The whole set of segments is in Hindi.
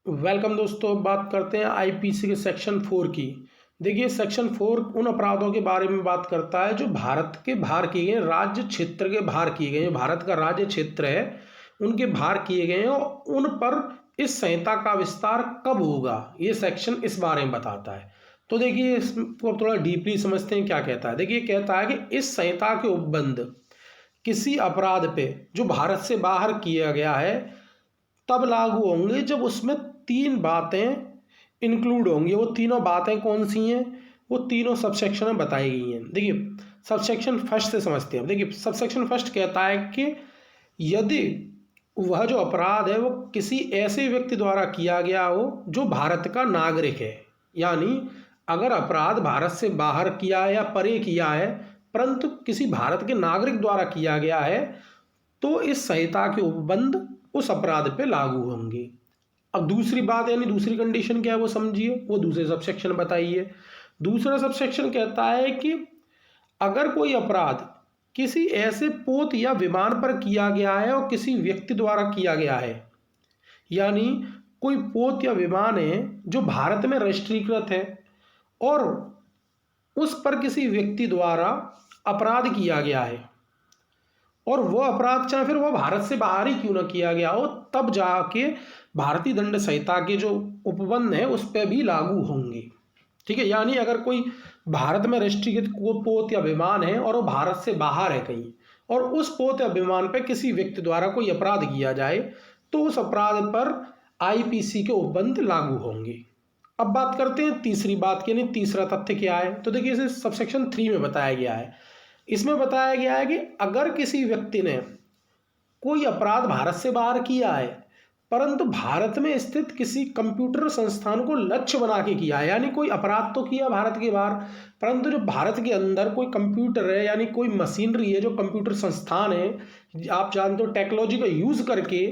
वेलकम दोस्तों। बात करते हैं आईपीसी के सेक्शन 4 की। देखिए, सेक्शन 4 उन अपराधों के बारे में बात करता है जो भारत के बाहर किए गए, राज्य क्षेत्र के बाहर किए गए, भारत का राज्य क्षेत्र है उनके बाहर किए गए हैं और उन पर इस संहिता का विस्तार कब होगा, ये सेक्शन इस बारे में बताता है। तो देखिए, इसको थोड़ा डीपली समझते हैं क्या कहता है। देखिए, कहता है कि इस संहिता के उपबंध किसी अपराध पे जो भारत से बाहर किया गया है तब लागू होंगे जब उसमें 3 बातें इंक्लूड होंगी। वो तीनों बातें कौन सी हैं? वो तीनों सबसेक्शन में बताई गई हैं। देखिए, सबसेक्शन फर्स्ट से समझते हैं। देखिए, सबसेक्शन फर्स्ट कहता है कि यदि वह जो अपराध है वो किसी ऐसे व्यक्ति द्वारा किया गया हो जो भारत का नागरिक है, यानी अगर अपराध भारत से बाहर किया है या परे किया है परंतु किसी भारत के नागरिक द्वारा किया गया है तो इस संहिता के उपबंध उस अपराध पे लागू होंगे। अब दूसरी बात यानी दूसरी कंडीशन क्या है वो समझिए, वो दूसरे सबसेक्शन बताइए। दूसरा सबसेक्शन कहता है कि अगर कोई अपराध किसी ऐसे पोत या विमान पर किया गया है और किसी व्यक्ति द्वारा किया गया है, यानी कोई पोत या विमान है जो भारत में रजिस्ट्रीकृत है और उस पर किसी व्यक्ति द्वारा अपराध किया गया है और वह अपराध चाहे फिर वह भारत से बाहर ही क्यों ना किया गया हो, तब जाके भारतीय दंड संहिता के जो उपबंध है उस पर भी लागू होंगे। ठीक है, यानी अगर कोई भारत में रजिस्ट्रीकृत पोत या विमान है और वो भारत से बाहर है कहीं और उस पोत या विमान पर किसी व्यक्ति द्वारा कोई अपराध किया जाए तो उस अपराध पर आईपीसी के उपबंध लागू होंगे। अब बात करते हैं तीसरी बात की, यानी तीसरा तथ्य क्या है। तो देखिए, इसे सबसेक्शन 3 में बताया गया है। इसमें बताया गया है कि अगर किसी व्यक्ति ने कोई अपराध भारत से बाहर किया है परंतु भारत में स्थित किसी कंप्यूटर संस्थान को लक्ष्य बना के किया है, यानी कोई अपराध तो किया भारत के बाहर परंतु जो भारत के अंदर कोई कंप्यूटर है यानी कोई मशीनरी है, जो कंप्यूटर संस्थान है, आप जानते हो टेक्नोलॉजी का यूज करके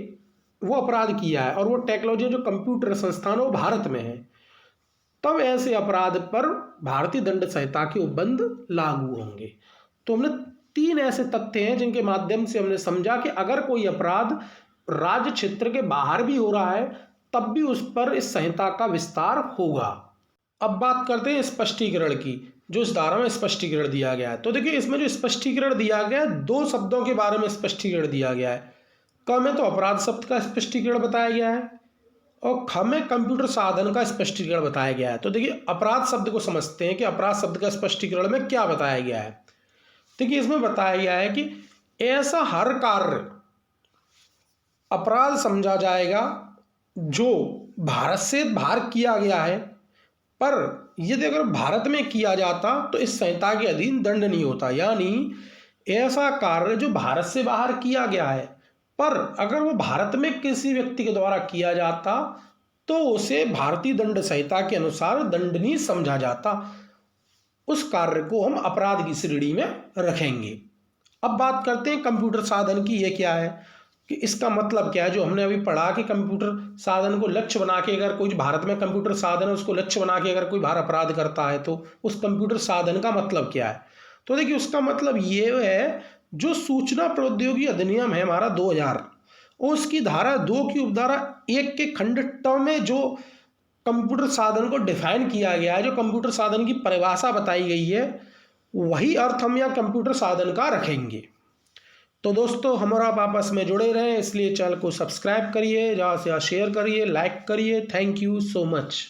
वो अपराध किया है और वो टेक्नोलॉजी जो कंप्यूटर संस्थान वो भारत में है, तब ऐसे अपराध पर भारतीय दंड संहिता के उपबंध लागू होंगे। तो हमने 3 ऐसे तथ्य हैं जिनके माध्यम से हमने समझा कि अगर कोई अपराध राज्य क्षेत्र के बाहर भी हो रहा है तब भी उस पर इस संहिता का विस्तार होगा। अब बात करते हैं स्पष्टीकरण की, जो इस धारा में स्पष्टीकरण दिया गया है। तो देखिए, इसमें जो स्पष्टीकरण दिया गया है 2 शब्दों के बारे में स्पष्टीकरण दिया गया है। क में तो अपराध शब्द का स्पष्टीकरण बताया गया है और ख में कंप्यूटर साधन का स्पष्टीकरण बताया गया है। तो देखिए, अपराध शब्द को समझते हैं कि अपराध शब्द का स्पष्टीकरण में क्या बताया गया है। देखिए, इसमें बताया गया है कि ऐसा हर कार्य अपराध समझा जाएगा जो भारत से बाहर किया गया है, पर यदि अगर भारत में किया जाता तो इस संहिता के अधीन दंड नहीं होता। यानी ऐसा कार्य जो भारत से बाहर किया गया है पर अगर वो भारत में किसी व्यक्ति के द्वारा किया जाता तो उसे भारतीय दंड संहिता के अनुसार दंडनीय समझा जाता। उस कार्य को हम अपराध की श्रेणी में रखेंगे। अब बात करते हैं कंप्यूटर साधन की। ये क्या है कि इसका मतलब क्या है, जो हमने अभी पढ़ा कि कंप्यूटर साधन को लक्ष्य बना के अगर कोई भारत में कंप्यूटर साधन है उसको लक्ष्य बना के अगर कोई बाहर अपराध करता है तो उस कंप्यूटर साधन का मतलब क्या है। तो देखिए, उसका मतलब ये है जो सूचना प्रौद्योगिकी अधिनियम है हमारा 2000 और उसकी धारा 2 की उपधारा 1 के खंड ट में जो कंप्यूटर साधन को डिफाइन किया गया है, जो कंप्यूटर साधन की परिभाषा बताई गई है, वही अर्थ हम यहाँ कंप्यूटर साधन का रखेंगे। तो दोस्तों, हम और आप आपस में जुड़े रहें इसलिए चैनल को सब्सक्राइब करिए, ज़्यादा से ज़्यादा शेयर करिए, लाइक करिए। Thank you so much.